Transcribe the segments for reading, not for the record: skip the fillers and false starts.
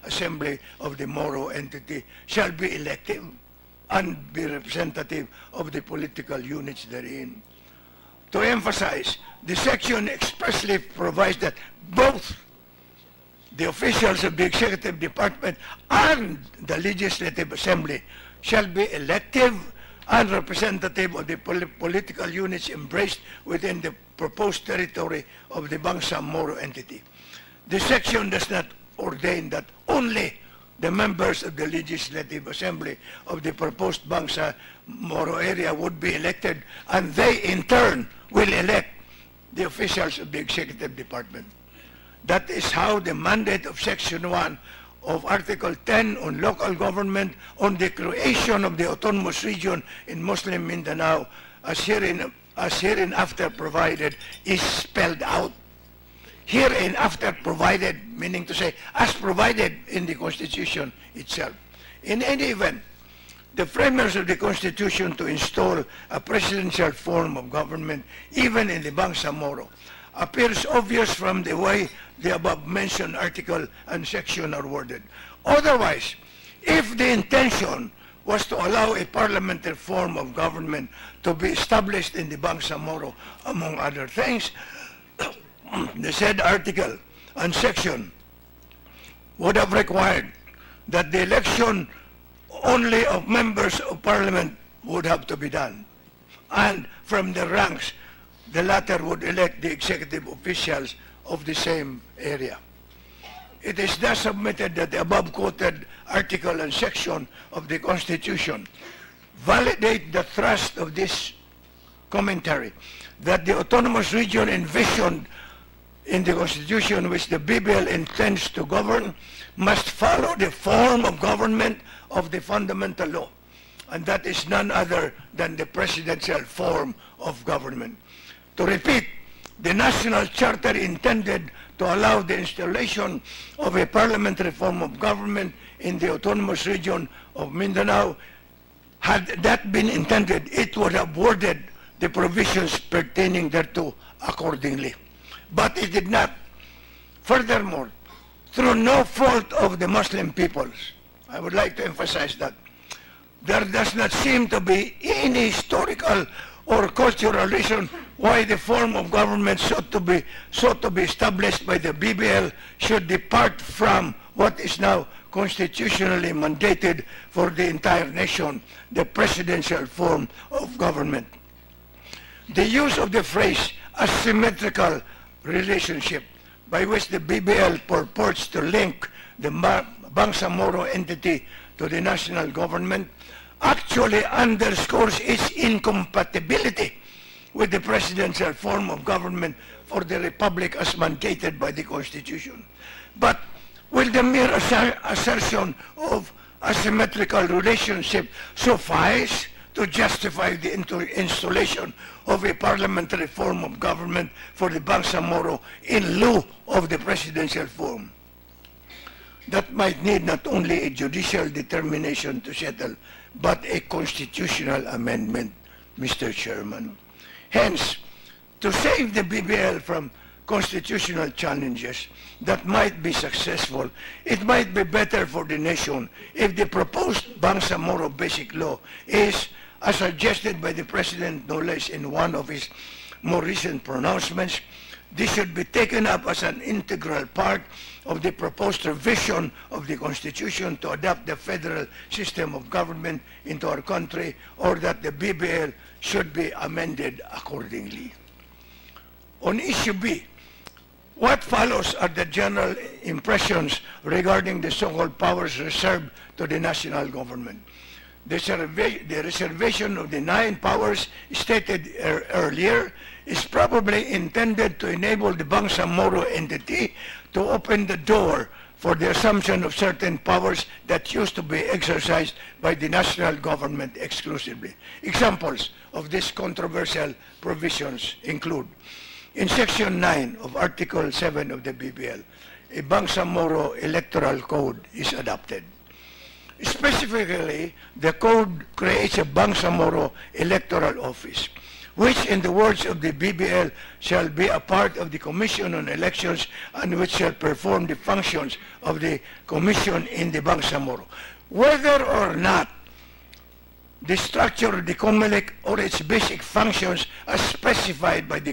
Assembly of the Moro entity shall be elective and be representative of the political units therein. To emphasize, the section expressly provides that both the officials of the Executive Department and the Legislative Assembly shall be elective and representative of the political units embraced within the proposed territory of the Bangsa Moro entity. The section does not ordain that only the members of the Legislative Assembly of the proposed Bangsa Moro area would be elected, and they in turn will elect the officials of the Executive Department. That is how the mandate of Section 1 of Article 10 on local government on the creation of the autonomous region in Muslim Mindanao as hereinafter provided is spelled out. Hereinafter provided, meaning to say, as provided in the Constitution itself. In any event, the framers of the Constitution to install a presidential form of government, even in the Bangsa Moro, appears obvious from the way the above-mentioned article and section are worded. Otherwise, if the intention was to allow a parliamentary form of government to be established in the Bangsa Moro, among other things, the said article and section would have required that the election only of members of parliament would have to be done. And from the ranks, the latter would elect the executive officials of the same area. It is thus submitted that the above quoted article and section of the Constitution validate the thrust of this commentary, that the autonomous region envisioned in the Constitution which the BBL intends to govern must follow the form of government of the fundamental law, and that is none other than the presidential form of government. To repeat, the National Charter intended to allow the installation of a parliamentary form of government in the autonomous region of Mindanao. Had that been intended, it would have worded the provisions pertaining thereto accordingly. But it did not. Furthermore, through no fault of the Muslim peoples, I would like to emphasize that, there does not seem to be any historical or cultural reason why the form of government sought to be established by the BBL should depart from what is now constitutionally mandated for the entire nation, the presidential form of government. The use of the phrase asymmetrical relationship, by which the BBL purports to link the Bangsa Moro entity to the national government, actually underscores its incompatibility with the presidential form of government for the Republic as mandated by the Constitution. But will the mere assertion of asymmetrical relationship suffice to justify the installation of a parliamentary form of government for the Bangsa Moro in lieu of the presidential form? That might need not only a judicial determination to settle, but a constitutional amendment, Mr. Chairman. Hence, to save the BBL from constitutional challenges that might be successful, it might be better for the nation if the proposed Bangsa Moro Basic Law is, as suggested by the President no less in one of his more recent pronouncements, this should be taken up as an integral part of the proposed revision of the Constitution to adopt the federal system of government into our country, or that the BBL should be amended accordingly. On issue B, what follows are the general impressions regarding the so-called powers reserved to the national government. The reservation of the 9 powers stated earlier is probably intended to enable the Bangsa Moro entity to open the door for the assumption of certain powers that used to be exercised by the national government exclusively. Examples of these controversial provisions include, in Section 9 of Article 7 of the BBL, a Bangsa Moro electoral code is adopted. Specifically, the code creates a Bangsa Moro electoral office, which in the words of the BBL shall be a part of the Commission on Elections and which shall perform the functions of the Commission in the Bangsamoro. Whether or not the structure of the COMELEC or its basic functions as specified by the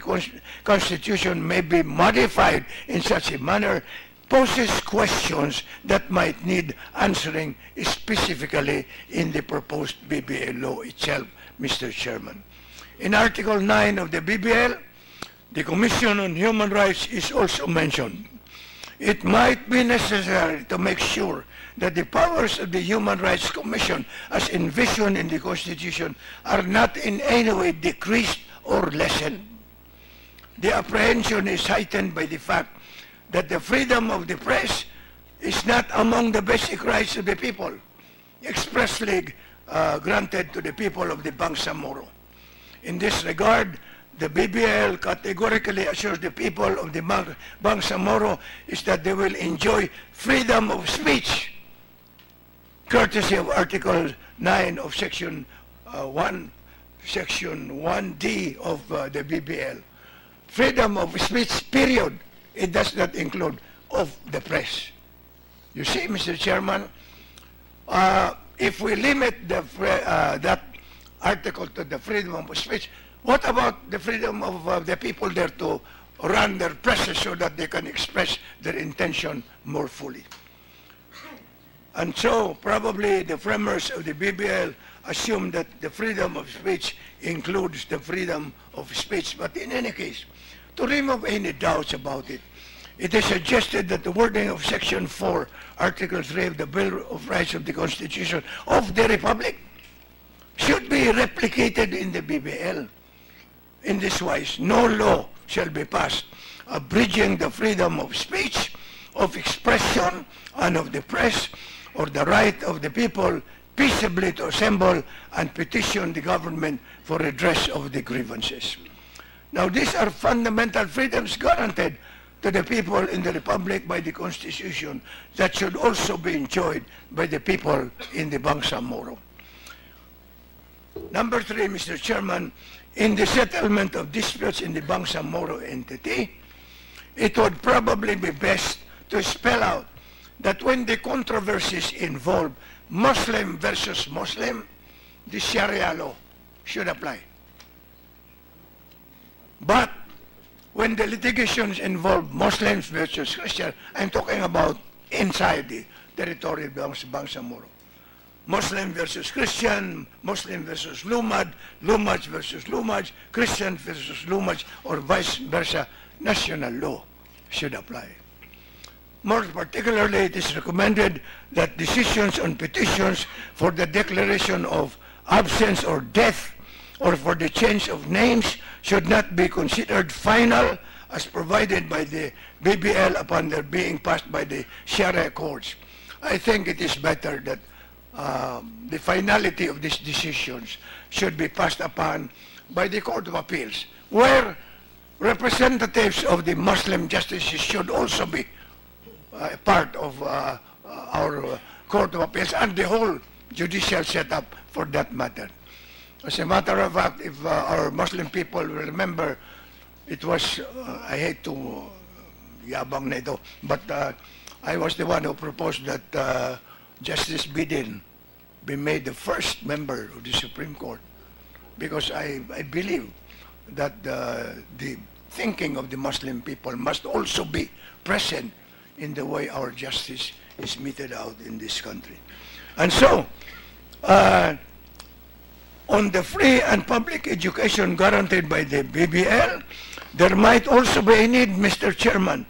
Constitution may be modified in such a manner poses questions that might need answering specifically in the proposed BBL law itself, Mr. Chairman. In Article 9 of the BBL, the Commission on Human Rights is also mentioned. It might be necessary to make sure that the powers of the Human Rights Commission as envisioned in the Constitution are not in any way decreased or lessened. The apprehension is heightened by the fact that the freedom of the press is not among the basic rights of the people, expressly granted to the people of the Bangsamoro. In this regard, the BBL categorically assures the people of the Bangsamoro is that they will enjoy freedom of speech, courtesy of Article 9 of Section 1D of the BBL. Freedom of speech, period. It does not include of the press. You see, Mr. Chairman, if we limit that article to the freedom of speech, what about the freedom of the people there to run their presses so that they can express their intention more fully? And so probably the framers of the BBL assume that the freedom of speech includes the freedom of speech. But in any case, to remove any doubts about it, it is suggested that the wording of Section 4, Article 3 of the Bill of Rights of the Constitution of the Republic should be replicated in the BBL. In this wise, no law shall be passed abridging the freedom of speech, of expression, and of the press, or the right of the people peaceably to assemble and petition the government for redress of the grievances. Now, these are fundamental freedoms guaranteed to the people in the Republic by the Constitution that should also be enjoyed by the people in the Bangsamoro. Number 3, Mr. Chairman, in the settlement of disputes in the Bangsamoro entity, it would probably be best to spell out that when the controversies involve Muslim versus Muslim, the Sharia law should apply. But when the litigations involve Muslims versus Christians, I'm talking about inside the territory of Bangsamoro. Muslim versus Christian, Muslim versus Lumad, Lumad versus Lumad, Christian versus Lumad, or vice versa, national law should apply. More particularly, it is recommended that decisions on petitions for the declaration of absence or death or for the change of names should not be considered final as provided by the BBL upon their being passed by the Sharia courts. I think it is better that the finality of these decisions should be passed upon by the Court of Appeals, where representatives of the Muslim justices should also be part of our Court of Appeals and the whole judicial setup for that matter. As a matter of fact, if our Muslim people will remember, it was, I hate to yabang na ito, but I was the one who proposed that Justice Bidin be made the first member of the Supreme Court, because I believe that the thinking of the Muslim people must also be present in the way our justice is meted out in this country. And so, on the free and public education guaranteed by the BBL, there might also be a need, Mr. Chairman,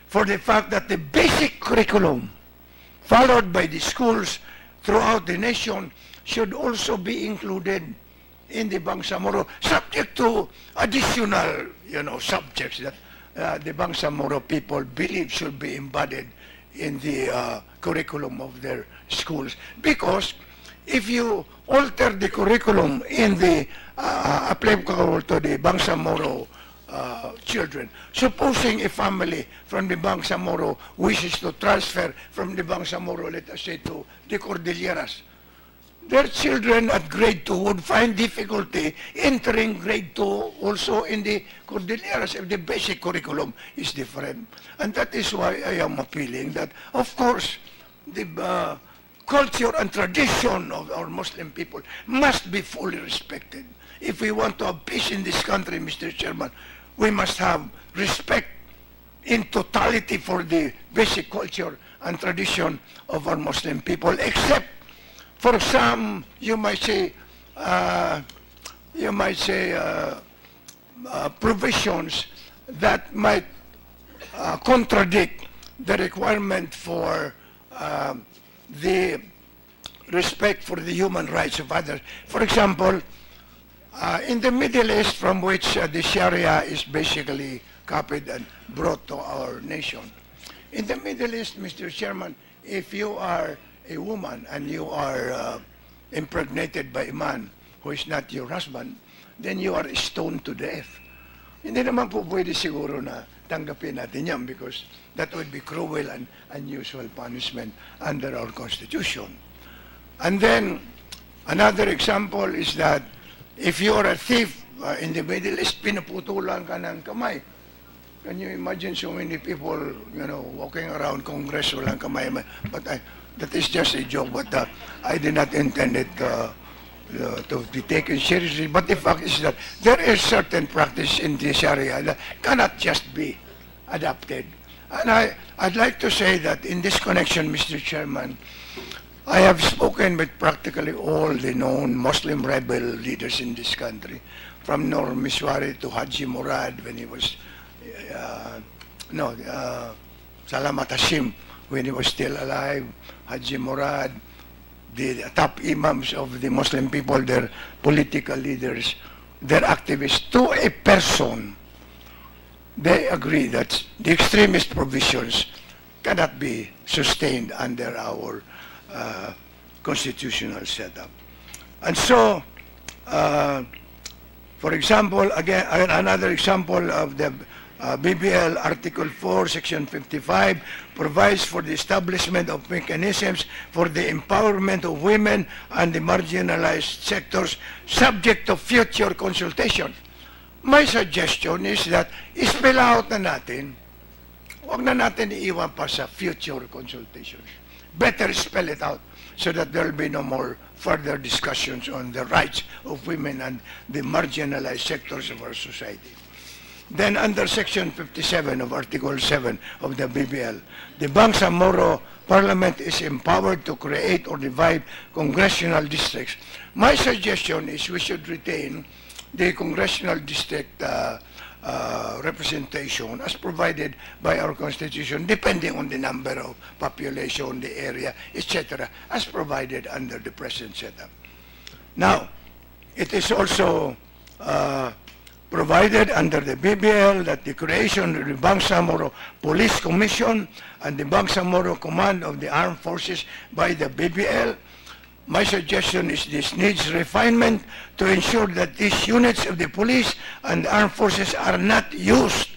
for the fact that the basic curriculum followed by the schools throughout the nation should also be included in the Bangsamoro, subject to additional, subjects that the Bangsamoro people believe should be embodied in the curriculum of their schools. Because if you alter the curriculum in the applicable to the Bangsamoro children, supposing a family from the Bangsamoro wishes to transfer from the Bangsamoro, let us say, to the Cordilleras, their children at grade 2 would find difficulty entering grade 2 also in the Cordilleras if the basic curriculum is different. And that is why I am appealing that, of course, the culture and tradition of our Muslim people must be fully respected. If we want to have peace in this country, Mr. Chairman, we must have respect in totality for the basic culture and tradition of our Muslim people, except for some, you might say, provisions that might contradict the requirement for the respect for the human rights of others. For example, in the Middle East, from which the Sharia is basically copied and brought to our nation. In the Middle East, Mr. Chairman, if you are a woman and you are impregnated by a man who is not your husband, then you are stoned to death. Hindi naman po pwede siguro na tanggapin natin yan because that would be cruel and unusual punishment under our Constitution. And then another example is that if you are a thief in the Middle East, pinuputulan ka ng kamay. Can you imagine so many people, you know, walking around Congress walang kamay? But that is just a joke, but I did not intend it to be taken seriously. But the fact is that there is certain practice in the Sharia that cannot just be adopted. And I'd like to say that in this connection, Mr. Chairman, I have spoken with practically all the known Muslim rebel leaders in this country, from Nur Miswari to Haji Murad when he was, Salamat Hashim when he was still alive, Haji Murad, the top imams of the Muslim people, their political leaders, their activists, to a person, they agree that the extremist provisions cannot be sustained under our constitutional setup. And so, for example, again, another example of the BBL Article 4, Section 55 provides for the establishment of mechanisms for the empowerment of women and the marginalized sectors subject to future consultation. My suggestion is that spell out na natin, huwag na natin iiwan pa sa future consultations. Better spell it out so that there will be no more further discussions on the rights of women and the marginalized sectors of our society. Then under Section 57 of Article 7 of the BBL, the Bangsamoro Parliament is empowered to create or divide congressional districts. My suggestion is we should retain the congressional district representation as provided by our Constitution, depending on the number of population, the area, etc., as provided under the present setup. Now, it is also provided under the BBL that the creation of the Bangsamoro Police Commission and the Bangsamoro Command of the Armed Forces by the BBL. My suggestion is this needs refinement to ensure that these units of the police and armed forces are not used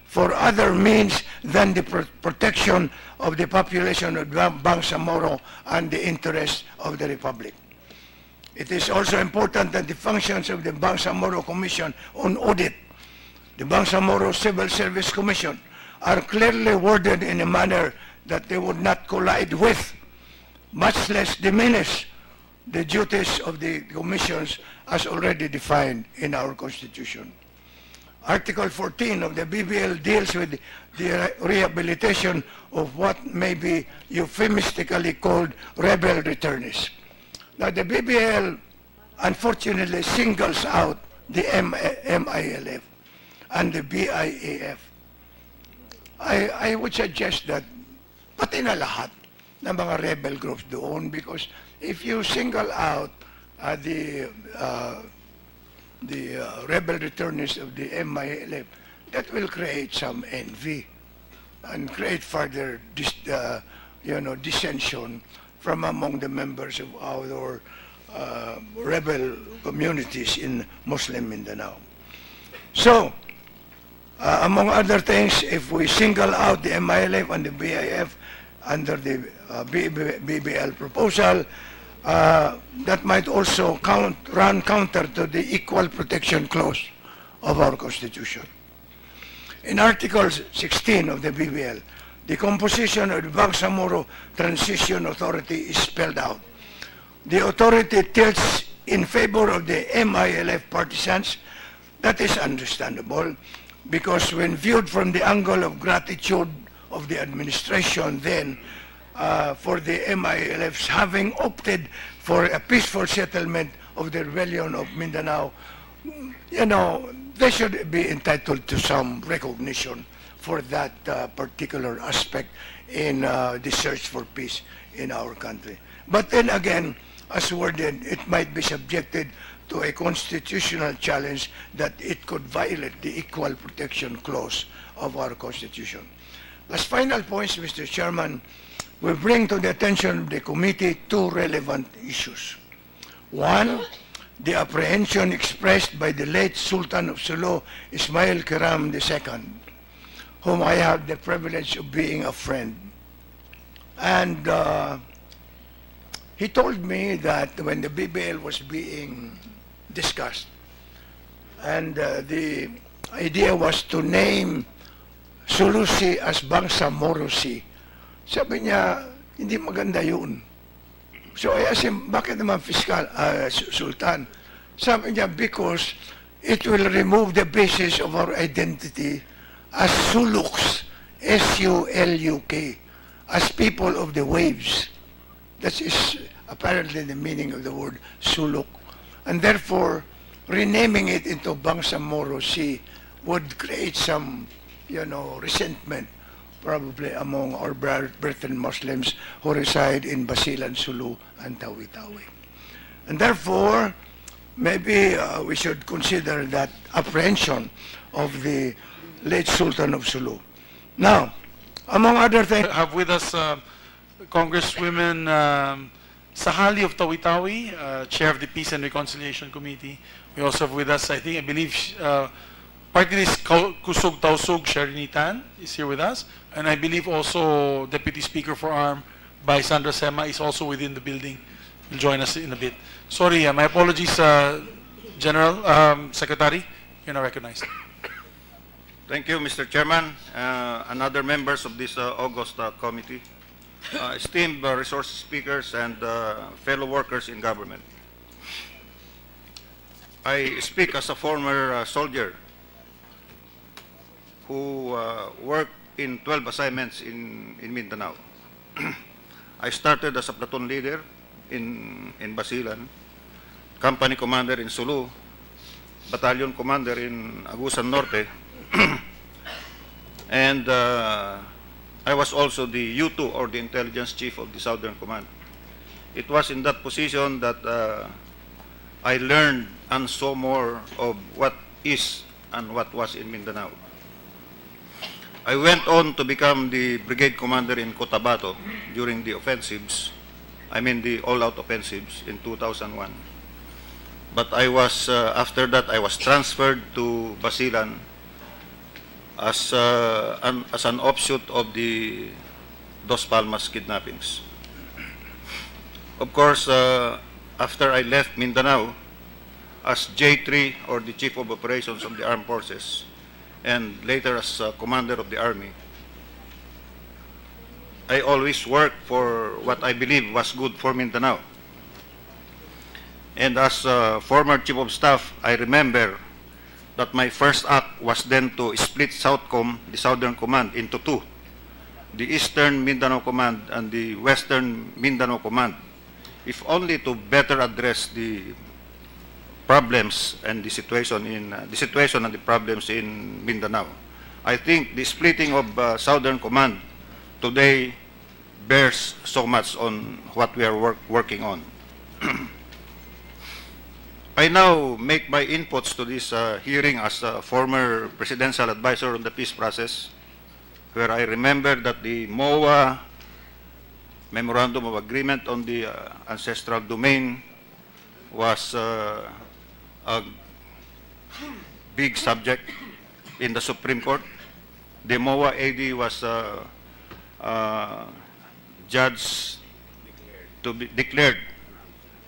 for other means than the protection of the population of Bangsamoro and the interests of the Republic. It is also important that the functions of the Bangsamoro Commission on Audit, the Bangsamoro Civil Service Commission, are clearly worded in a manner that they would not collide with, much less diminish, the duties of the commissions as already defined in our Constitution. Article 14 of the BBL deals with the rehabilitation of what may be euphemistically called rebel returnees. Now, the BBL unfortunately singles out the MILF and the BIAF. I would suggest that pati na lahat ng mga rebel groups doon, because if you single out the rebel returnees of the MILF, that will create some envy and create further dissension from among the members of our rebel communities in Muslim Mindanao. So, among other things, if we single out the MILF and the BIF under the BBL proposal, that might also run counter to the equal protection clause of our Constitution. In Article 16 of the BBL, the composition of the Bangsamoro Transition Authority is spelled out. The authority tilts in favor of the MILF partisans. That is understandable, because when viewed from the angle of gratitude of the administration then for the MILFs having opted for a peaceful settlement of the rebellion of Mindanao, you know, they should be entitled to some recognition for that particular aspect in the search for peace in our country. But then again, as worded, it might be subjected to a constitutional challenge that it could violate the equal protection clause of our Constitution. As final points, Mr. Chairman, we bring to the attention of the committee two relevant issues. One, the apprehension expressed by the late Sultan of Sulu, Ismail Kiram II, whom I had the privilege of being a friend. And he told me that when the BBL was being discussed, and the idea was to name Sulusi as Bangsamoro Sea, sabi niya, hindi maganda yun. So I asked him, bakit naman Sultan? Sabi niya, because it will remove the basis of our identity as Suluks, S-U-L-U-K, as people of the waves. That is apparently the meaning of the word Suluk. And therefore, renaming it into Bangsamoro Sea would create some, you know, resentment probably among our brethren Muslims who reside in Basilan, Sulu, and Tawi-Tawi. And therefore, maybe we should consider that apprehension of the late Sultan of Sulu. Now, among other things... Have with us Congresswomen Sahali of Tawi-Tawi, Chair of the Peace and Reconciliation Committee. We also have with us, I believe, Party List Kusog Tausug Sherini Tan is here with us. And I believe also Deputy Speaker for ARM by Sandra Sema is also within the building. Will join us in a bit. Sorry, my apologies, General Secretary. You're not recognized. Thank you, Mr. Chairman, and other members of this August committee, esteemed resource speakers, and fellow workers in government. I speak as a former soldier who worked in 12 assignments in Mindanao. I started as a platoon leader in Basilan, company commander in Sulu, battalion commander in Agusan Norte, and I was also the U2, or the intelligence chief of the Southern Command. It was in that position that I learned and saw more of what is and what was in Mindanao. I went on to become the brigade commander in Cotabato during the offensives, the all-out offensives in 2001. But I was, after that, I was transferred to Basilan as an offshoot of the Dos Palmas kidnappings. Of course, after I left Mindanao as J3, or the Chief of Operations of the Armed Forces, and later as Commander of the Army, I always worked for what I believe was good for Mindanao. And as former Chief of Staff, I remember that my first act was then to split Southcom, the Southern Command, into two: the Eastern Mindanao Command and the Western Mindanao Command, if only to better address the problems and the situation and the problems in Mindanao. I think the splitting of Southern Command today bears so much on what we are working on. I now make my inputs to this hearing as a former presidential advisor on the peace process, where I remember that the MOA Memorandum of Agreement on the ancestral domain was a big subject in the Supreme Court. The MOA AD was judged to be declared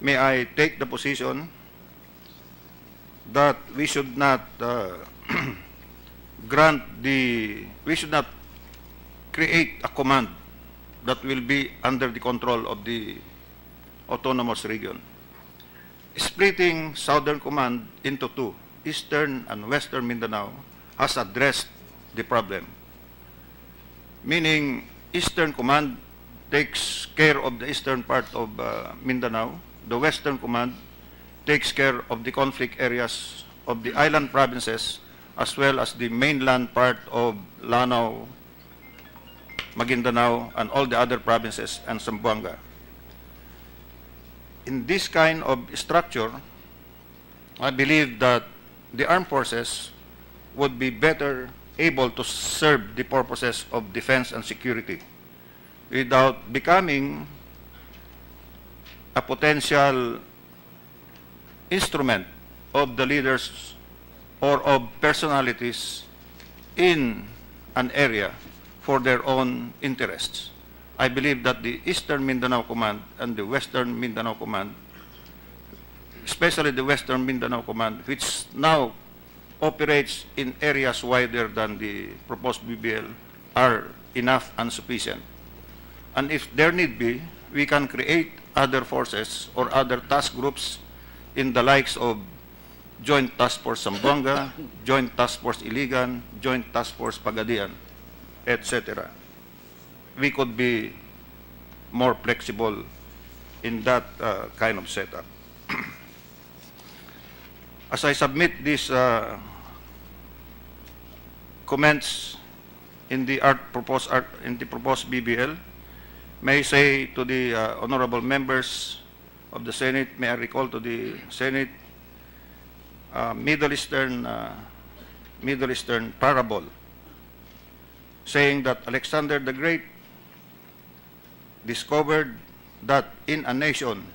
may I take the position that we should not we should not create a command that will be under the control of the autonomous region. Splitting Southern Command into two, Eastern and Western Mindanao, has addressed the problem. Meaning, Eastern Command takes care of the eastern part of Mindanao. The Western Command takes care of the conflict areas of the island provinces as well as the mainland part of Lanao, Maguindanao, and all the other provinces and Zamboanga. In this kind of structure, I believe that the armed forces would be better able to serve the purposes of defense and security without becoming a potential instrument of the leaders or of personalities in an area for their own interests. I believe that the Eastern Mindanao Command and the Western Mindanao Command, especially the Western Mindanao Command, which now operates in areas wider than the proposed BBL, are enough and sufficient. And if there need be, we can create other forces or other task groups in the likes of Joint Task Force Zamboanga, Joint Task Force Iligan, Joint Task Force Pagadian, etc. We could be more flexible in that kind of setup. As I submit these comments in the proposed BBL, may I say to the honorable members of the Senate, may I recall to the Senate Middle Eastern parable, saying that Alexander the Great discovered that in a nation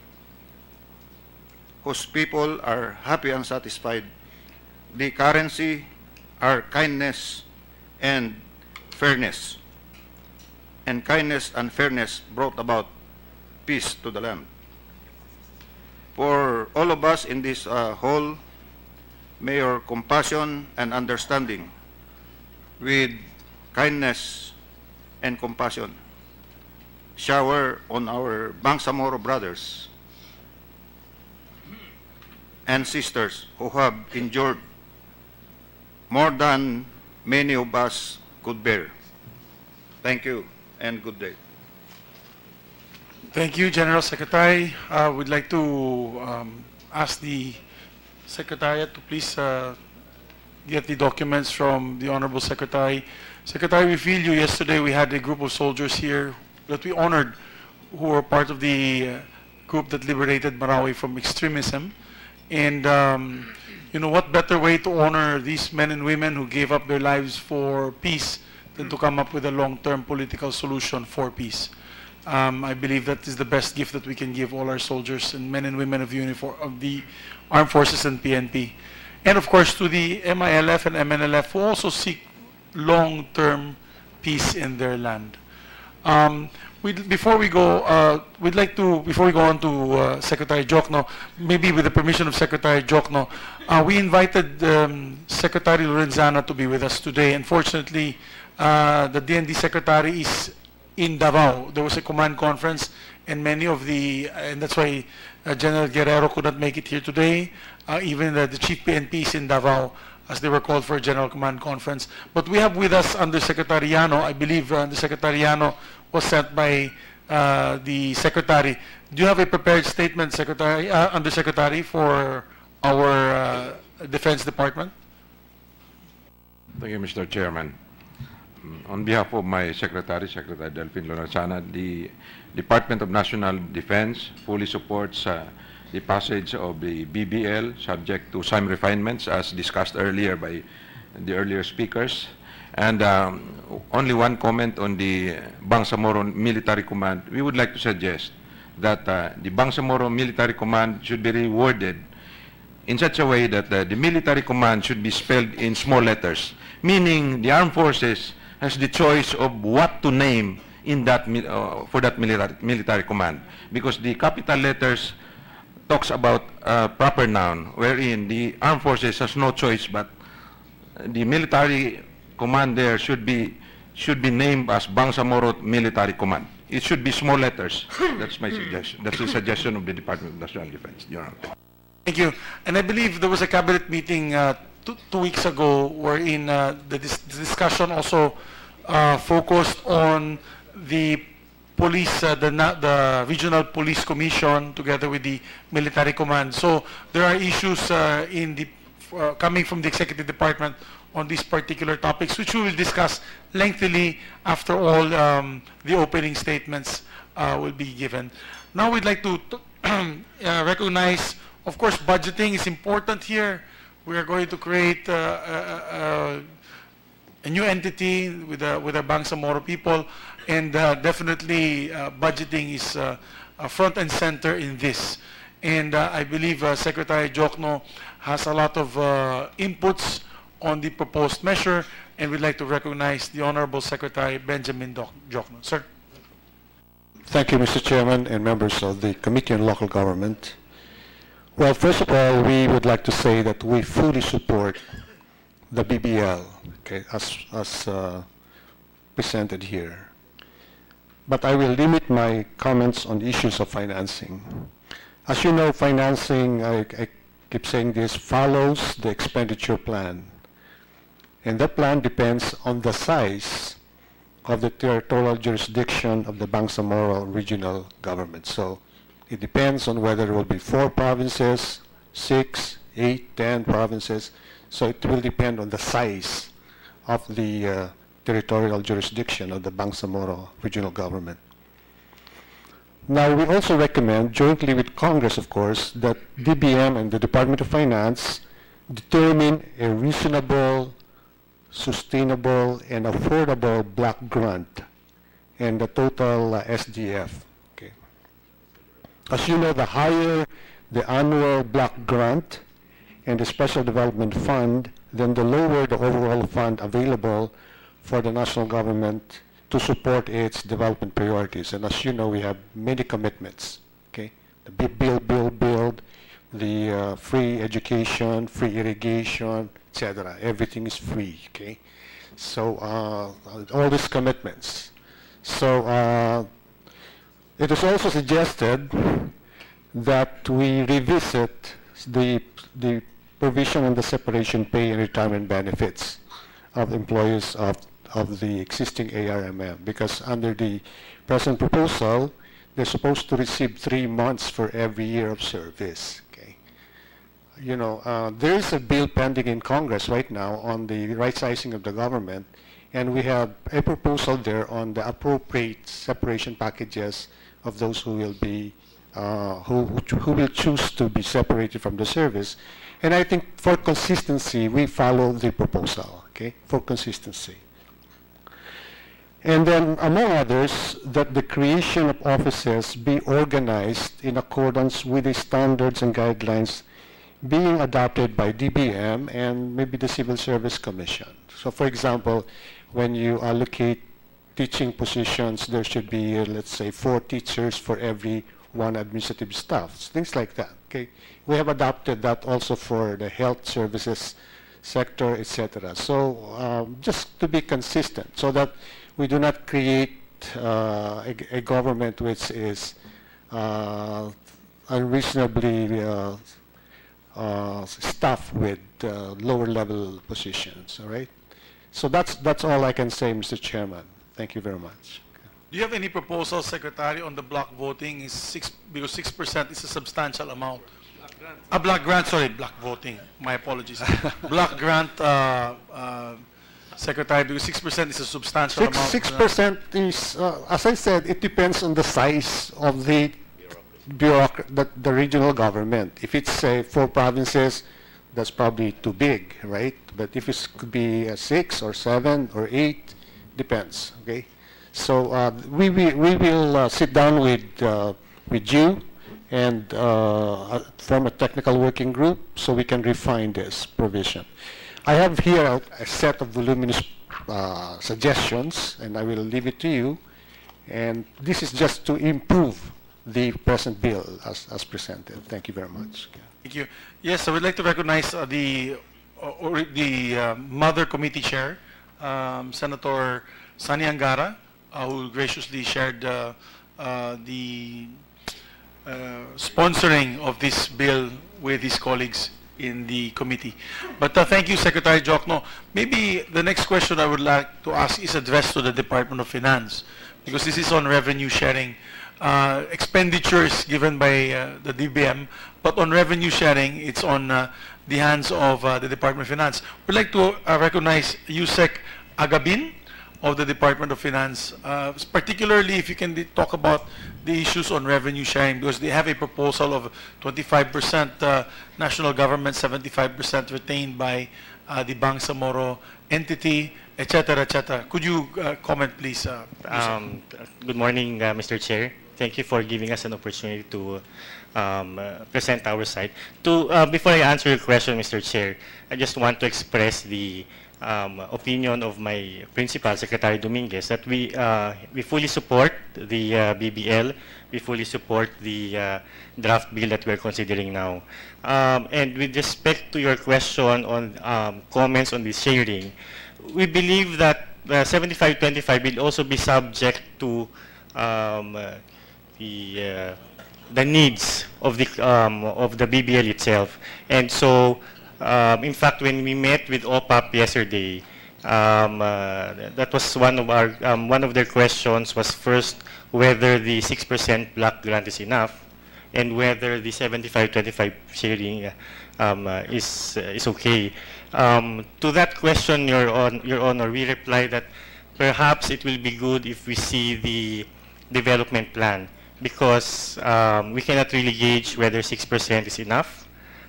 whose people are happy and satisfied, the currency are kindness and fairness. And kindness and fairness brought about peace to the land. For all of us in this hall, may your compassion and understanding with kindness and compassion shower on our Bangsamoro brothers and sisters who have endured more than many of us could bear. Thank you and good day. Thank you, General Secretary. We'd like to ask the Secretariat to please get the documents from the Honorable Secretary. Secretary, we feel you. Yesterday we had a group of soldiers here that we honored who were part of the group that liberated Marawi from extremism. And you know, what better way to honor these men and women who gave up their lives for peace than to come up with a long-term political solution for peace. I believe that is the best gift that we can give all our soldiers and men and women of the Armed Forces and PNP. And of course to the MILF and MNLF who also seek long-term peace in their land. Before we go on to Secretary Jokno, maybe with the permission of Secretary Jokno, we invited Secretary Lorenzana to be with us today. Unfortunately, the DND Secretary is in Davao. There was a command conference, and and that's why General Guerrero could not make it here today. Even the Chief PNP is in Davao, as they were called for a General Command Conference. But we have with us Undersecretary Yano. I believe Undersecretary Yano was sent by the Secretary. Do you have a prepared statement, Undersecretary, for our Defense Department? Thank you, Mr. Chairman. On behalf of my Secretary, Secretary Delphine Lorenzana, the Department of National Defense fully supports the passage of the BBL, subject to some refinements as discussed earlier by the earlier speakers. And only one comment on the Bangsamoro Military Command. We would like to suggest that the Bangsamoro Military Command should be reworded in such a way that the military command should be spelled in small letters, meaning the armed forces has the choice of what to name in that for that military command, because the capital letters talks about proper noun, wherein the armed forces has no choice but the military command there should be named as Bangsamoro Military Command. It should be small letters. That's my suggestion. That's the suggestion of the Department of National Defense, Your Honor. Thank you. And I believe there was a cabinet meeting two weeks ago wherein the discussion also focused on the police, the Regional Police Commission together with the Military Command. So there are issues coming from the Executive Department on these particular topics, which we will discuss lengthily after all the opening statements will be given. Now we'd like to recognize, of course, budgeting is important here. We are going to create a new entity with our Bangsamoro people, and definitely budgeting is front and center in this. And I believe Secretary Jokno has a lot of inputs on the proposed measure, and we'd like to recognize the Honorable Secretary Benjamin Jokno. Sir. Thank you, Mr. Chairman and members of the Committee on Local Government. Well, first of all, we would like to say that we fully support the BBL, okay, as presented here. But I will limit my comments on issues of financing. As you know, financing, I keep saying this, follows the expenditure plan. And that plan depends on the size of the territorial jurisdiction of the Bangsamoro regional government. So it depends on whether there will be 4 provinces, 6, 8, 10 provinces. So it will depend on the size of the territorial jurisdiction of the Bangsamoro regional government. Now, we also recommend, jointly with Congress, of course, that DBM and the Department of Finance determine a reasonable, sustainable, and affordable block grant and the total SDF. Okay. As you know, the higher the annual block grant and the special development fund, then the lower the overall fund available for the national government to support its development priorities. And as you know, we have many commitments. Okay, the build, the free education, free irrigation, etc. Everything is free. Okay, so all these commitments. So it is also suggested that we revisit the provision on the separation pay and retirement benefits of employees of the existing ARMM, because under the present proposal, they're supposed to receive 3 months for every year of service. Okay, you know, there is a bill pending in Congress right now on the right sizing of the government, and we have a proposal there on the appropriate separation packages of those who will be who will choose to be separated from the service. And I think for consistency, we follow the proposal. Okay, for consistency. And then, among others, that the creation of offices be organized in accordance with the standards and guidelines being adopted by DBM and maybe the Civil Service Commission. So, for example, when you allocate teaching positions, there should be, let's say, 4 teachers for every 1 administrative staff, things like that. Okay, we have adopted that also for the health services sector, etc. So, just to be consistent, so that we do not create a government which is unreasonably staffed with lower level positions. All right. So that's all I can say, Mr. Chairman. Thank you very much. Do you have any proposals, Secretary, on the block voting? Because 6% is a substantial amount. Block grant, sorry, block voting. My apologies. Block grant, Secretary, because 6% is a substantial amount. 6% is, as I said, it depends on the size of the the regional government. If it's, say, 4 provinces, that's probably too big, right? But if it could be 6 or 7 or 8, depends. Okay. So we will sit down with you and form a technical working group so we can refine this provision. I have here a set of voluminous suggestions, and I will leave it to you. And this is just to improve the present bill as presented. Thank you very much. Thank you. Yes, I would like to recognize the Mother Committee Chair, Senator Sani Angara, who graciously shared the sponsoring of this bill with his colleagues in the committee. But thank you, Secretary Jokno. Maybe the next question I would like to ask is addressed to the Department of Finance, because this is on revenue sharing. Expenditures given by the DBM, but on revenue sharing, it's on the hands of the Department of Finance. We'd like to recognize Yusek Agabin of the Department of Finance, particularly if you can talk about the issues on revenue sharing, because they have a proposal of 25% national government, 75% retained by the Bangsamoro entity, etc., etc. Could you comment, please? Good morning, Mr. Chair. Thank you for giving us an opportunity to present our side. Before I answer your question, Mr. Chair, I just want to express the opinion of my principal, Secretary Dominguez, that we fully support the BBL. We fully support the draft bill that we're considering now. And with respect to your question on comments on the sharing, we believe that 75-25 will also be subject to the needs of the BBL itself. And so, in fact, when we met with OPAP yesterday, that was one of their questions was first whether the 6% block grant is enough, and whether the 75-25 sharing is okay. To that question, Your Honor, we reply that perhaps it will be good if we see the development plan, because we cannot really gauge whether 6% is enough,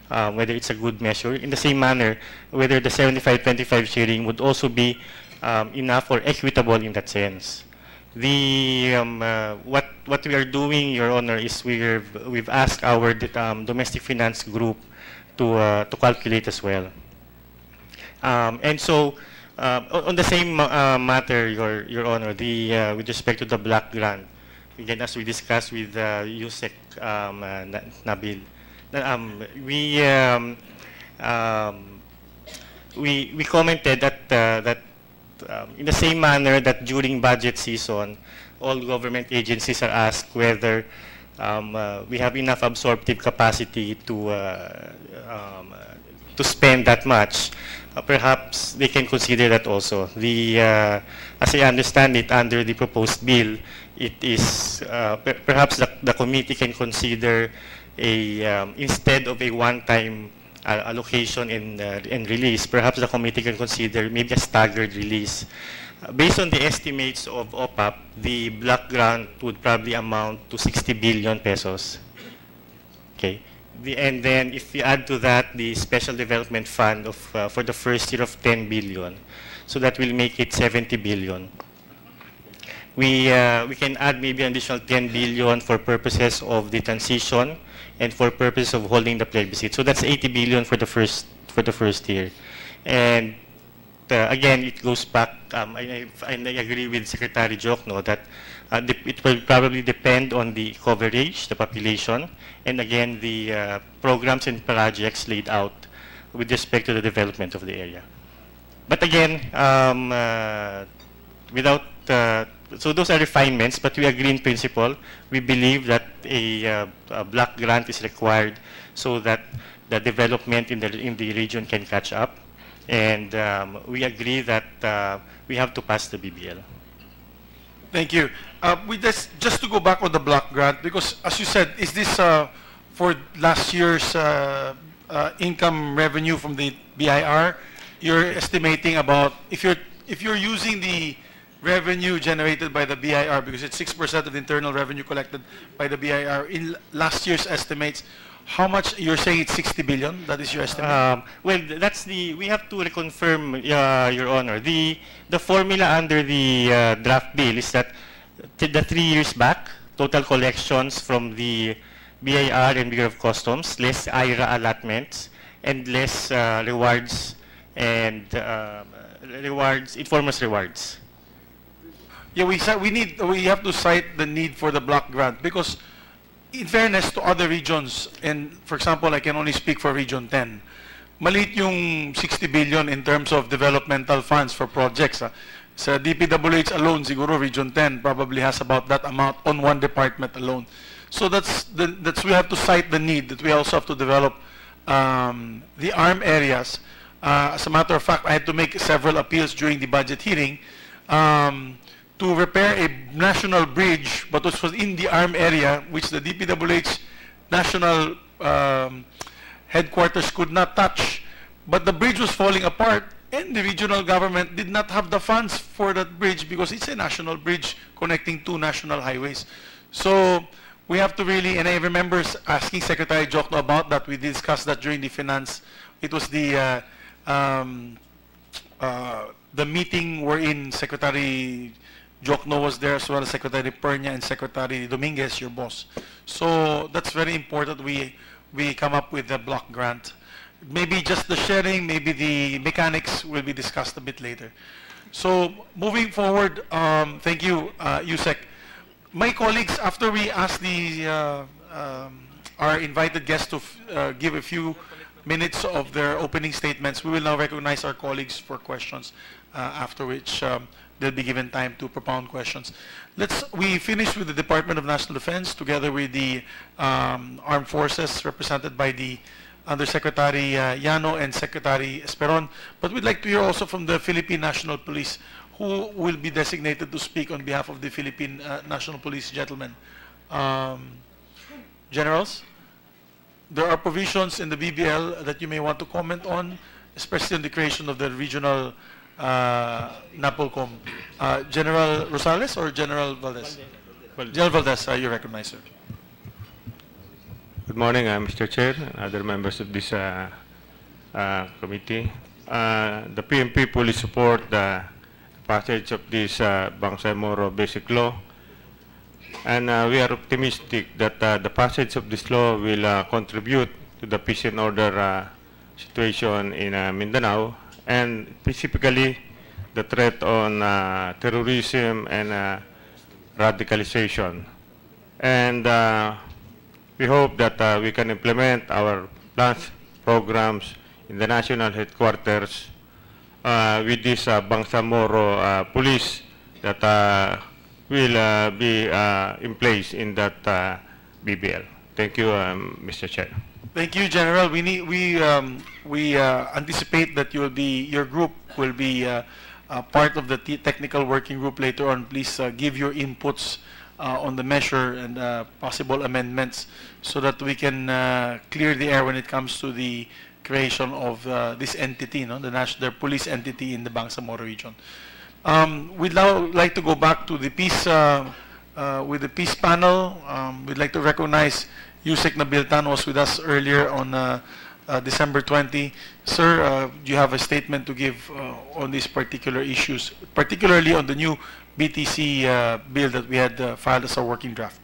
whether it's a good measure. In the same manner, whether the 75-25 sharing would also be enough or equitable in that sense. What we are doing, Your Honor, is we've asked our domestic finance group to calculate as well. And so, on the same matter, Your Honor, with respect to the block grant, again, as we discussed with Yusek Nabil, we commented that in the same manner that during budget season, all government agencies are asked whether we have enough absorptive capacity to spend that much. Perhaps they can consider that also. As I understand it, under the proposed bill, it is perhaps the committee can consider instead of a one-time allocation and release, perhaps the committee can consider maybe a staggered release. Based on the estimates of OPAP, the block grant would probably amount to 60 billion pesos. Okay. And then if we add to that the special development fund of for the first year of 10 billion, so that will make it 70 billion. We can add maybe an additional 10 billion for purposes of the transition and for purposes of holding the plebiscite. So that's 80 billion for the first year. And again, it goes back. I agree with Secretary Jokno that it will probably depend on the coverage, the population, and again the programs and projects laid out with respect to the development of the area. But again, so those are refinements, but we agree in principle. We believe that a block grant is required so that the development in the region can catch up. And we agree that we have to pass the BBL. Thank you. Just to go back on the block grant, because as you said, is this for last year's income revenue from the BIR? You're estimating about, if you're using the revenue generated by the BIR, because it's 6% of the internal revenue collected by the BIR, in last year's estimates, how much? You're saying it's 60 billion? That is your estimate? Well, we have to reconfirm, Your Honor. The formula under the draft bill is that the 3 years back, total collections from the BIR and Bureau of Customs, less IRA allotments, and less rewards and informers rewards. Yeah, we have to cite the need for the block grant, because in fairness to other regions, and for example, I can only speak for Region 10, maliit yung 60 billion in terms of developmental funds for projects. Sa DPWH alone, siguro Region 10 probably has about that amount on one department alone. So that's we have to cite the need that we also have to develop the ARM areas. As a matter of fact, I had to make several appeals during the budget hearing to repair a national bridge, but which was in the ARM area, which the DPWH national headquarters could not touch. But the bridge was falling apart, and the regional government did not have the funds for that bridge because it's a national bridge connecting two national highways. So we have to really, and I remember asking Secretary Jokno about that. We discussed that during the finance. It was the meeting wherein Secretary Jokno was there, as well as Secretary Pernia and Secretary Dominguez, your boss. So that's very important. We come up with a block grant. Maybe just the sharing, maybe the mechanics will be discussed a bit later. So moving forward, thank you, Yusek. My colleagues, after we ask our invited guests to give a few minutes of their opening statements, we will now recognize our colleagues for questions, after which they'll be given time to propound questions. We finish with the Department of National Defense together with the Armed Forces represented by the Undersecretary Llano and Secretary Esperon. But we'd like to hear also from the Philippine National Police, who will be designated to speak on behalf of the Philippine National Police, gentlemen. Generals, there are provisions in the BBL that you may want to comment on, especially on the creation of the regional NAPOLCOM. General Rosales or General Valdez? General Valdez, you recognize, sir. Good morning, Mr. Chair and other members of this committee. The PNP fully support the passage of this Bangsamoro Basic Law, and we are optimistic that the passage of this law will contribute to the peace and order situation in Mindanao, and specifically the threat on terrorism and radicalization. And we hope that we can implement our plans, programs in the national headquarters with this Bangsamoro police that will be in place in that BBL. Thank you, Mr. Chair. Thank you, General. We anticipate that your group will be part of the technical working group later on. Please give your inputs on the measure and possible amendments so that we can clear the air when it comes to the creation of this entity, the police entity in the Bangsamoro region. We'd now like to go back to the peace with the peace panel. We'd like to recognize Yusek Nabiltan was with us earlier on December 20. Sir, do you have a statement to give on these particular issues, particularly on the new BTC bill that we had filed as a working draft?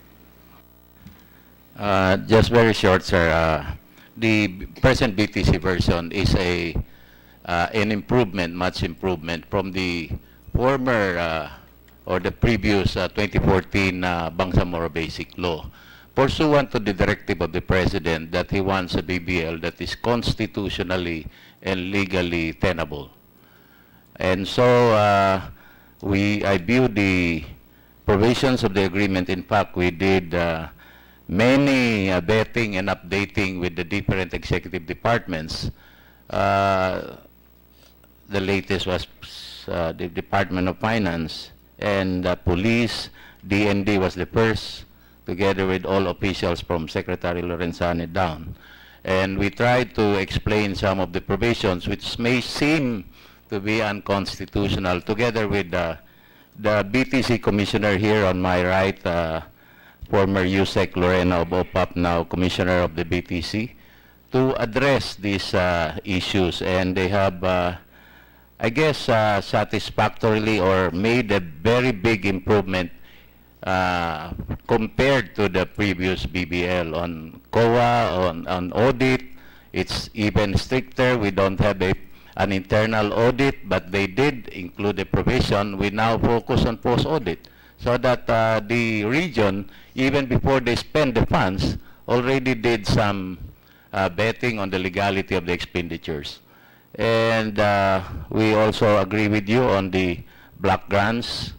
Just very short, sir. The present BTC version is an improvement, much improvement from the former or the previous 2014 Bangsamoro Basic Law, pursuant to the directive of the President that he wants a BBL that is constitutionally and legally tenable. And so I view the provisions of the agreement. In fact, we did many vetting and updating with the different executive departments. The latest was the Department of Finance and Police. DND was the first, together with all officials from Secretary Lorenzani down. And we tried to explain some of the provisions which may seem to be unconstitutional, together with the BTC Commissioner here on my right, former Yusek Lorena of OPAP, now Commissioner of the BTC, to address these issues. And they have, I guess, satisfactorily or made a very big improvement compared to the previous BBL on COA, on audit. It's even stricter. We don't have an internal audit, but they did include a provision. We now focus on post-audit. so that the region, even before they spend the funds, already did some betting on the legality of the expenditures. And we also agree with you on the block grants.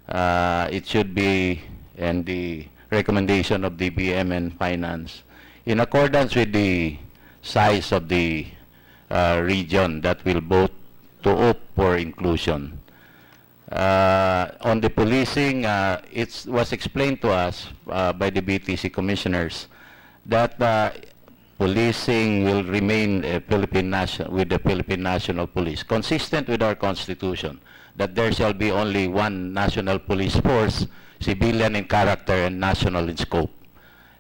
It should be, and the recommendation of DBM and Finance, in accordance with the size of the region that will vote to opt for inclusion. On the policing, it was explained to us by the BTC commissioners that policing will remain with the Philippine National Police, consistent with our Constitution, that there shall be only one national police force, civilian in character and national in scope.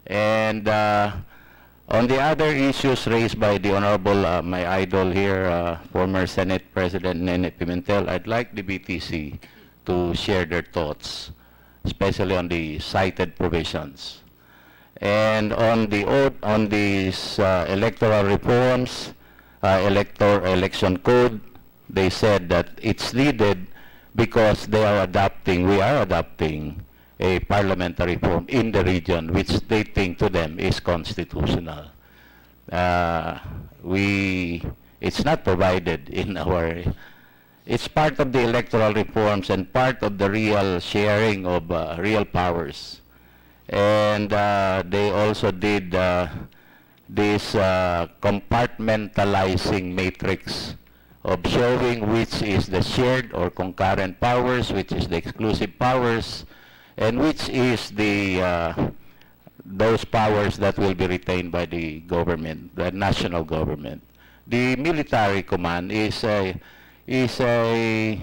And on the other issues raised by the Honorable, my idol here, former Senate President Nene Pimentel, I'd like the BTC to share their thoughts, especially on the cited provisions. And on these electoral reforms, election code, they said that it's needed because we are adopting a parliamentary form in the region, which they think to them is constitutional. It's not provided in our, it's part of the electoral reforms and part of the real sharing of real powers. And they also did this compartmentalizing matrix of showing which is the shared or concurrent powers, which is the exclusive powers, and which is the those powers that will be retained by the government, the national government. The military command is just a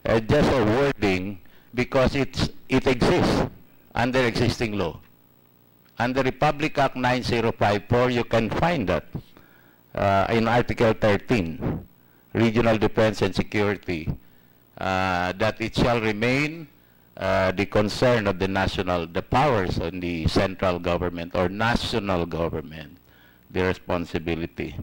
wording because it exists under existing law. Under Republic Act 9054, you can find that in Article 13, Regional Defense and Security, that it shall remain the concern of the powers of the central government or national government, the responsibility.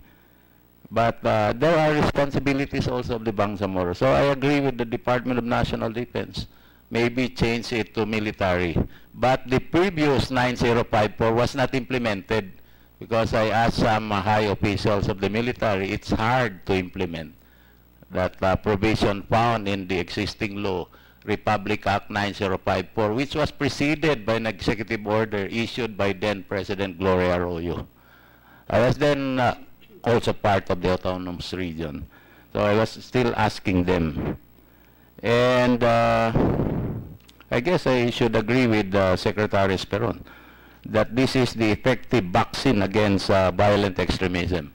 But there are responsibilities also of the Bangsamoro. So I agree with the Department of National Defense. Maybe change it to military. But the previous 9054 was not implemented because I asked some high officials of the military, it's hard to implement that provision found in the existing law, Republic Act 9054, which was preceded by an executive order issued by then President Gloria Arroyo. I was then also part of the autonomous region, so I was still asking them. And I guess I should agree with Secretary Esperon that this is the effective vaccine against violent extremism,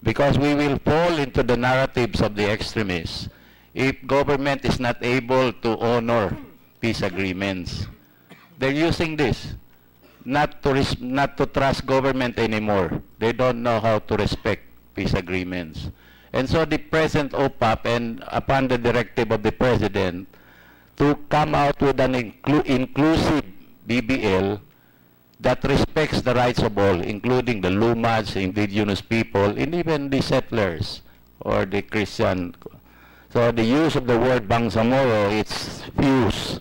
because we will fall into the narratives of the extremists if government is not able to honor peace agreements. They're using this not to trust government anymore. They don't know how to respect peace agreements. And so the present OPAP, and upon the directive of the President, to come out with an inclusive BBL that respects the rights of all, including the Lumads, indigenous people, and even the settlers or the Christian. So the use of the word Bangsamoro, it's fused,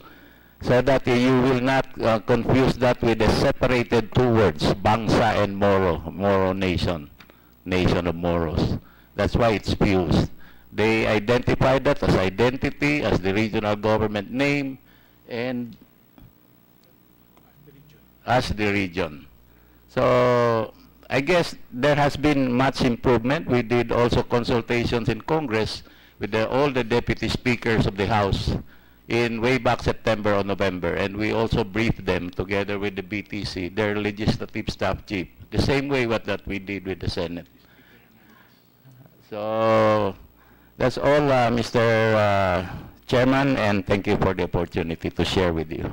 so that you will not confuse that with the separated two words, Bangsa and Moro, Moro nation, nation of Moros. That's why it's fused. They identify that as identity, as the regional government name, and as the region. So I guess there has been much improvement. We did also consultations in Congress with all the deputy speakers of the House in way back September or November, and we also briefed them together with the BTC, their legislative staff chief, the same way that we did with the Senate. So that's all, Mr. Chairman, and thank you for the opportunity to share with you.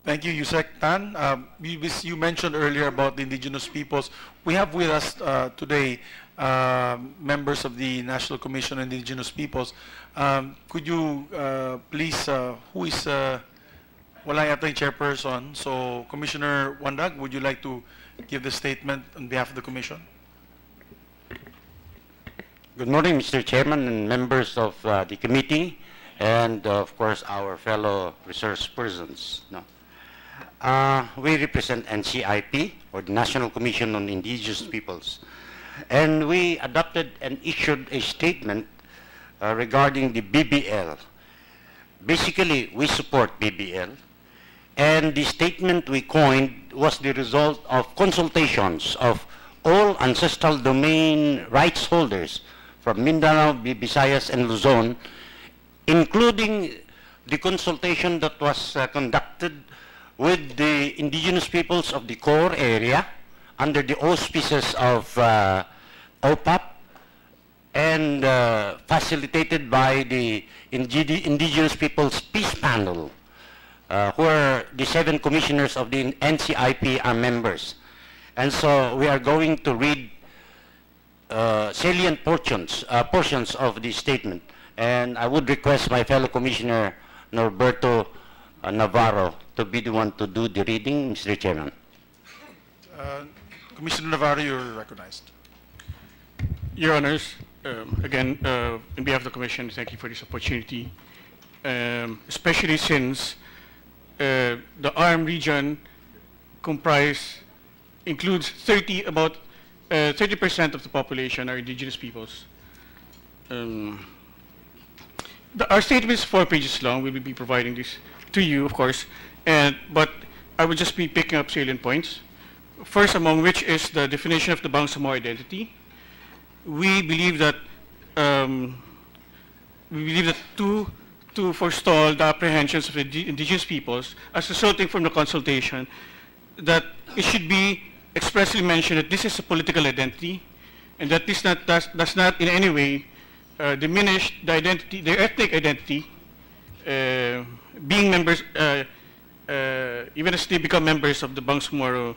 Thank you, Yusek Tan. You mentioned earlier about the indigenous peoples. We have with us today members of the National Commission on Indigenous Peoples. Could you please, who is, wala yata yung chairperson, so Commissioner Wandag, would you like to give the statement on behalf of the Commission? Good morning, Mr. Chairman and members of the committee. and of course our fellow resource persons. No? We represent NCIP, or the National Commission on Indigenous Peoples, and we adopted and issued a statement regarding the BBL. Basically, we support BBL, and the statement we coined was the result of consultations of all ancestral domain rights holders from Mindanao, Visayas, and Luzon, including the consultation that was conducted with the indigenous peoples of the core area under the auspices of OPAP and facilitated by the Indigenous Peoples Peace Panel, where the 7 commissioners of the NCIP are members. And so we are going to read salient portions of the statement. And I would request my fellow Commissioner Norberto Navarro to be the one to do the reading, Mr. Chairman. Commissioner Navarro, you're recognized. Your Honors, again, on behalf of the Commission, thank you for this opportunity, especially since the ARM region includes about 30% of the population are indigenous peoples. Our statement is 4 pages long. We will be providing this to you, of course, but I will just be picking up salient points. First among which is the definition of the Bangsamoro identity. We believe that to forestall the apprehensions of the indigenous peoples as resulting from the consultation, that it should be expressly mentioned that this is a political identity, and that this does not in any way diminish the identity, their ethnic identity, being members, even as they become members of the Bangsamoro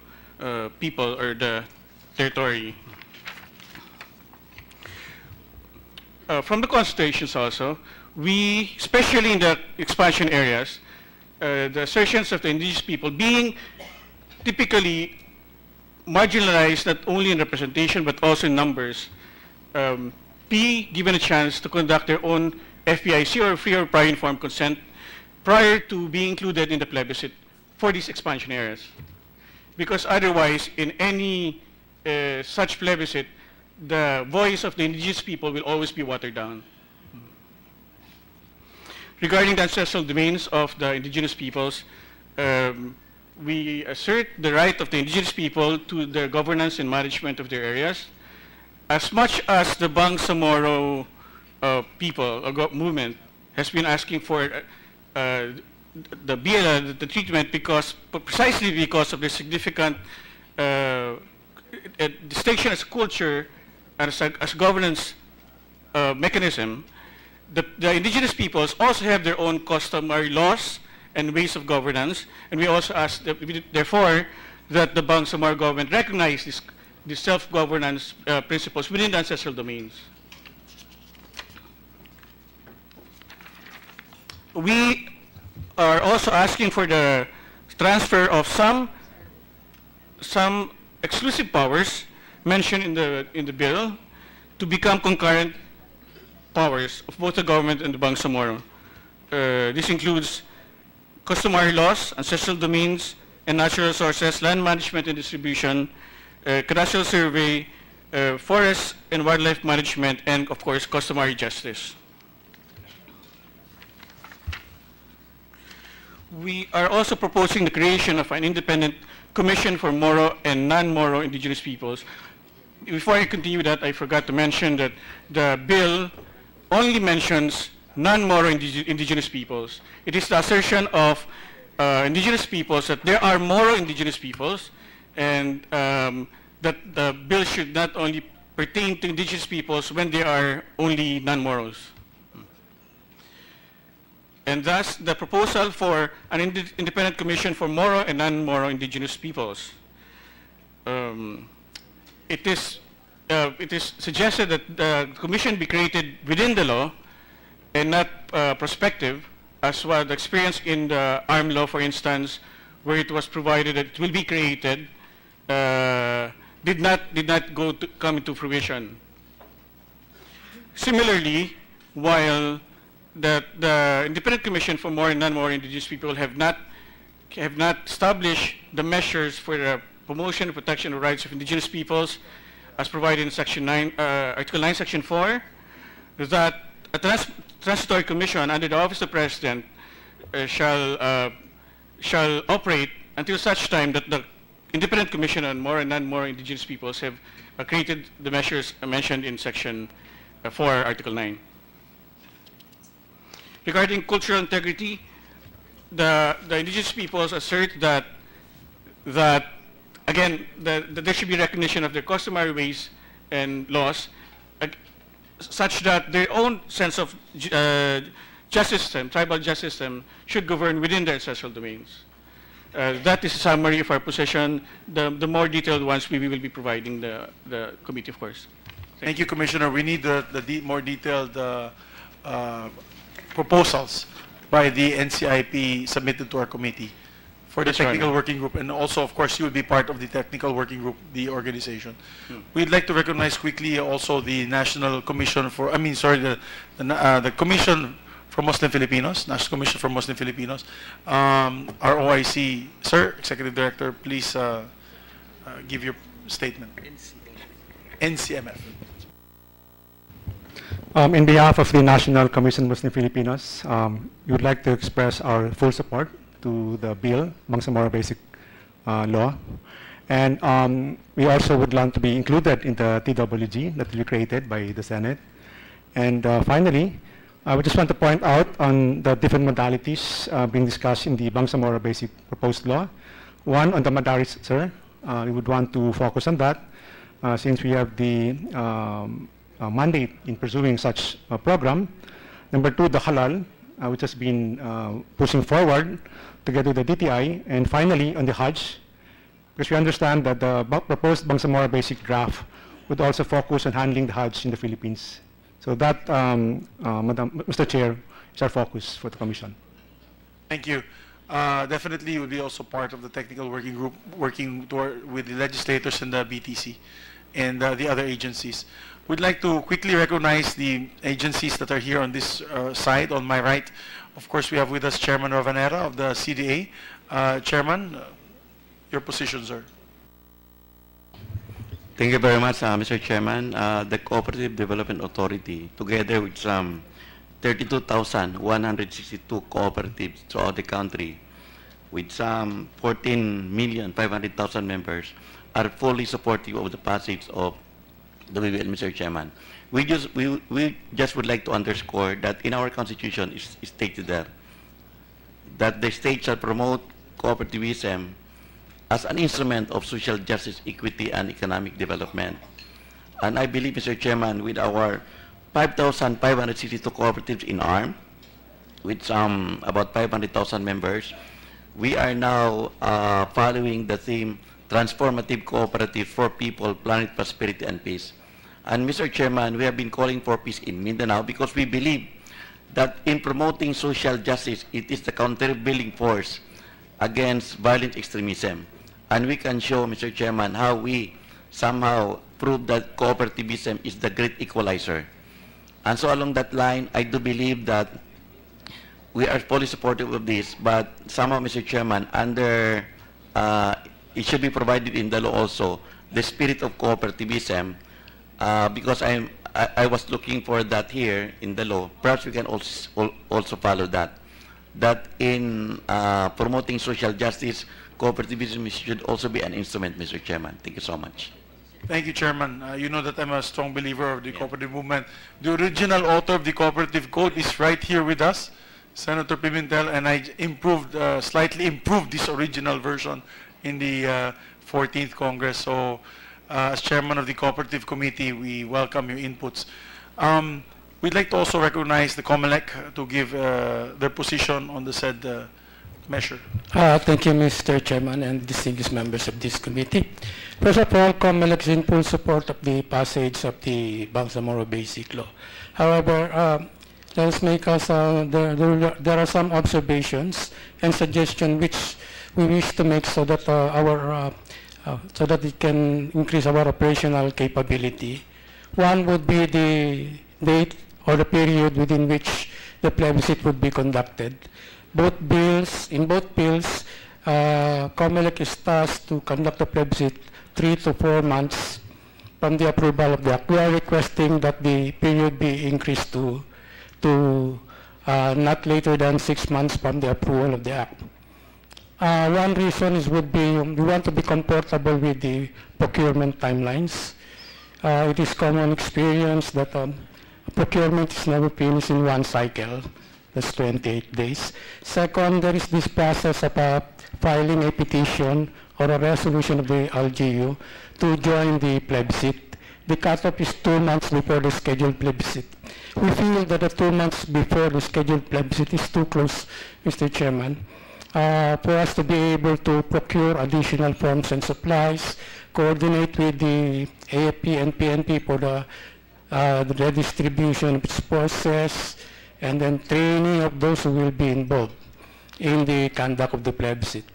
people or the territory. From the consultations also, we, especially in the expansion areas, the assertions of the indigenous people being typically marginalized not only in representation but also in numbers, be given a chance to conduct their own FPIC or free or prior informed consent prior to being included in the plebiscite for these expansion areas. Because otherwise, in any such plebiscite, the voice of the indigenous people will always be watered down. Regarding the ancestral domains of the indigenous peoples, we assert the right of the indigenous people to their governance and management of their areas, as much as the Bangsamoro people or movement has been asking for the BLA, the treatment, precisely because of the significant distinction as a culture and as a governance mechanism. The indigenous peoples also have their own customary laws and ways of governance, and we also ask, therefore, that the Bangsamoro government recognize these self-governance principles within the ancestral domains. We are also asking for the transfer of some exclusive powers mentioned in the bill to become concurrent powers of both the government and the Bangsamoro. This includes customary laws, ancestral domains, and natural resources, land management and distribution, cadastral survey, forest and wildlife management, and of course, customary justice. We are also proposing the creation of an independent commission for Moro and non-Moro indigenous peoples. Before I continue that, I forgot to mention that the bill only mentions non-Moro indigenous peoples. It is the assertion of indigenous peoples that there are Moro indigenous peoples, and that the bill should not only pertain to indigenous peoples when they are only non-Moros. And thus, the proposal for an independent commission for Moro and non-Moro indigenous peoples. It is suggested that the commission be created within the law and not prospective, as was the experience in the ARM law, for instance, where it was provided that it will be created, did not come into fruition. Similarly, while that the Independent Commission for More and Non-More Indigenous People have not established the measures for the promotion and protection of rights of indigenous peoples as provided in Section 9, Article 9, Section 4, that a transitory commission under the Office of the President shall operate until such time that the Independent Commission on More and Non-More Indigenous Peoples have created the measures mentioned in Section 4, Article 9. Regarding cultural integrity, the indigenous peoples assert that again, that there should be recognition of their customary ways and laws such that their own sense of justice system, tribal justice system, should govern within their ancestral domains. That is a summary of our position. The more detailed ones we will be providing the committee, of course. Thank you, Commissioner. We need the more detailed proposals by the NCIP submitted to our committee for the Yes, Your technical Honor. working group, and also, of course, you will be part of the technical working group, the organization. We'd like to recognize quickly also the National Commission for, the Commission for Muslim Filipinos, National Commission for Muslim Filipinos, our OIC. Sir, Executive Director, please give your statement. NCMF. In behalf of the National Commission Muslim Filipinos, we would like to express our full support to the bill, Bangsamoro Basic Law. And we also would want to be included in the TWG that will be created by the Senate. And finally, I would just want to point out on the different modalities being discussed in the Bangsamoro Basic Proposed Law. One, on the Madaris, sir, we would want to focus on that since we have the mandate in pursuing such a program. Number two, the halal, which has been pushing forward together with the DTI. And finally, on the Hajj, because we understand that the proposed Bangsamoro Basic Draft would also focus on handling the Hajj in the Philippines. So that, Mr. Chair, is our focus for the Commission. Thank you. Definitely, you will be also part of the technical working group working with the legislators and the BTC and the other agencies. We'd like to quickly recognize the agencies that are here on this side, on my right. Of course, we have with us Chairman Ravanera of the CDA. Chairman, your position, sir. Thank you very much, Mr. Chairman. The Cooperative Development Authority, together with some 32,162 cooperatives throughout the country, with some 14,500,000 members, are fully supportive of the passage of the BBL, Mr. Chairman. We just would like to underscore that in our Constitution is stated there that the state shall promote cooperativism as an instrument of social justice, equity, and economic development. And I believe, Mr. Chairman, with our 5,562 cooperatives in arm, with some about 500,000 members, we are now following the theme, transformative cooperative for people, planet, prosperity, and peace. And Mr. Chairman, we have been calling for peace in Mindanao because we believe that in promoting social justice, it is the countervailing force against violent extremism. And we can show, Mr. Chairman, how we somehow prove that cooperativism is the great equalizer. And so along that line, I do believe that we are fully supportive of this, but somehow, Mr. Chairman, under it should be provided in the law also, the spirit of cooperativism, because I was looking for that here in the law. Perhaps we can also follow that. That in promoting social justice, cooperativism should also be an instrument, Mr. Chairman. Thank you so much. Thank you, Chairman. You know that I'm a strong believer of the cooperative movement. The original author of the cooperative code is right here with us, Senator Pimentel, and I slightly improved this original version in the 14th Congress. So, as Chairman of the Cooperative Committee, we welcome your inputs. We'd like to also recognize the COMELEC to give their position on the said measure. Thank you, Mr. Chairman and distinguished members of this committee. First of all, COMELEC is in full support of the passage of the Bangsamoro Basic Law. However, let's make us, there are some observations and suggestions which we wish to make so that so that it can increase our operational capability. One would be the date or the period within which the plebiscite would be conducted. In both bills, COMELEC is tasked to conduct the plebiscite 3 to 4 months from the approval of the act. We are requesting that the period be increased to not later than 6 months from the approval of the act. One reason would be we want to be comfortable with the procurement timelines. It is common experience that procurement is never finished in one cycle. That's 28 days. Second, there is this process of filing a petition or a resolution of the LGU to join the plebiscite. The cutoff is 2 months before the scheduled plebiscite. We feel that the 2 months before the scheduled plebiscite is too close, Mr. Chairman, for us to be able to procure additional forms and supplies, coordinate with the AFP and PNP for the redistribution of its forces, and then training of those who will be involved in the conduct of the plebiscite.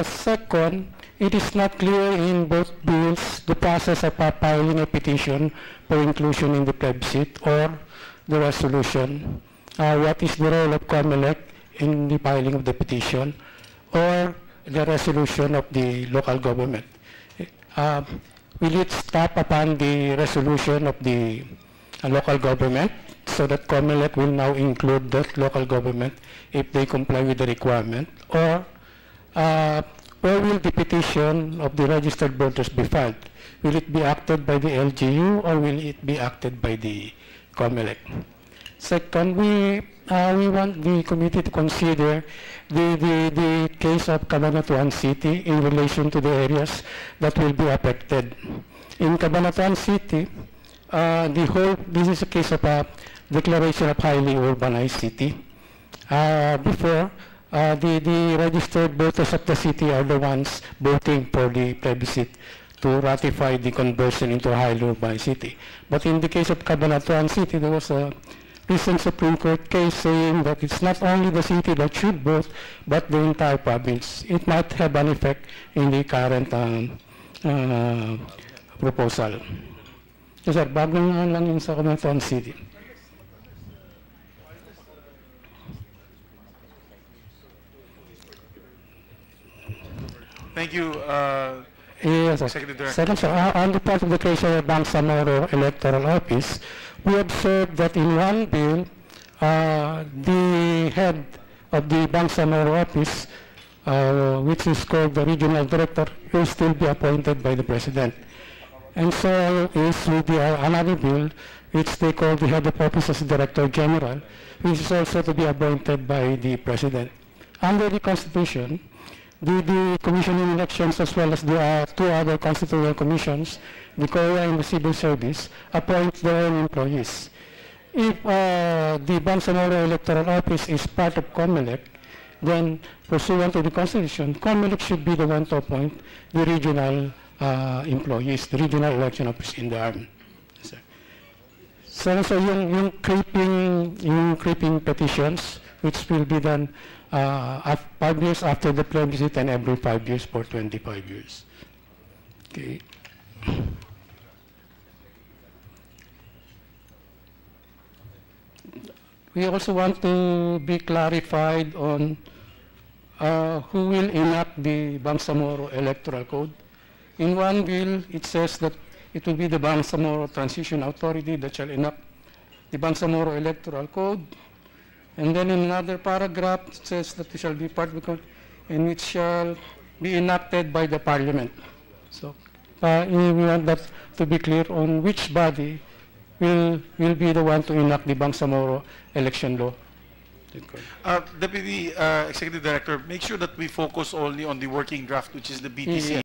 Second, it is not clear in both bills the process of filing a petition for inclusion in the plebiscite or the resolution. What is the role of COMELEC in the filing of the petition or the resolution of the local government? Will it stop upon the resolution of the local government so that COMELEC will now include that local government if they comply with the requirement, or will the petition of the registered voters be filed? Will it be acted by the LGU or will it be acted by the COMELEC? Second, we want the committee to consider the case of Cabanatuan City in relation to the areas that will be affected. In Cabanatuan City, this is a case of a declaration of highly urbanized city. Before, the registered voters of the city are the ones voting for the plebiscite to ratify the conversion into a highly urbanized city. But in the case of Cabanatuan City, there was a recent Supreme Court case saying that it's not only the city that should vote, but the entire province. It might have an effect in the current proposal. Yes, sir, bagong lang yun sa Cabanatuan City. Thank you, Yes, sir. Executive Director. Second, sir, on the part of the case of Bangsamoro Electoral Office, we observed that in one bill, the head of the Bangsamoro Office, which is called the Regional Director, will still be appointed by the President. And so is with another bill, which they call the Head of Office as Director General, which is also to be appointed by the President. Under the Constitution, the Commission on Elections, as well as the two other constitutional commissions, the COA and the Civil Service, appoint their own employees. If the Bangsamoro Electoral Office is part of COMELEC, then pursuant to the Constitution, COMELEC should be the one to appoint the regional employees, the regional election office in the army. So yung creeping petitions, which will be done 5 years after the plebiscite and every 5 years for 25 years. Okay. We also want to be clarified on who will enact the Bangsamoro Electoral Code. In one bill, it says that it will be the Bangsamoro Transition Authority that shall enact the Bangsamoro Electoral Code. And then in another paragraph, it says that it shall be part of the code and it shall be enacted by the Parliament. So we want that to be clear on which body will be the one to enact the Bangsamoro election law. Deputy Executive Director, make sure that we focus only on the working draft, which is the BTC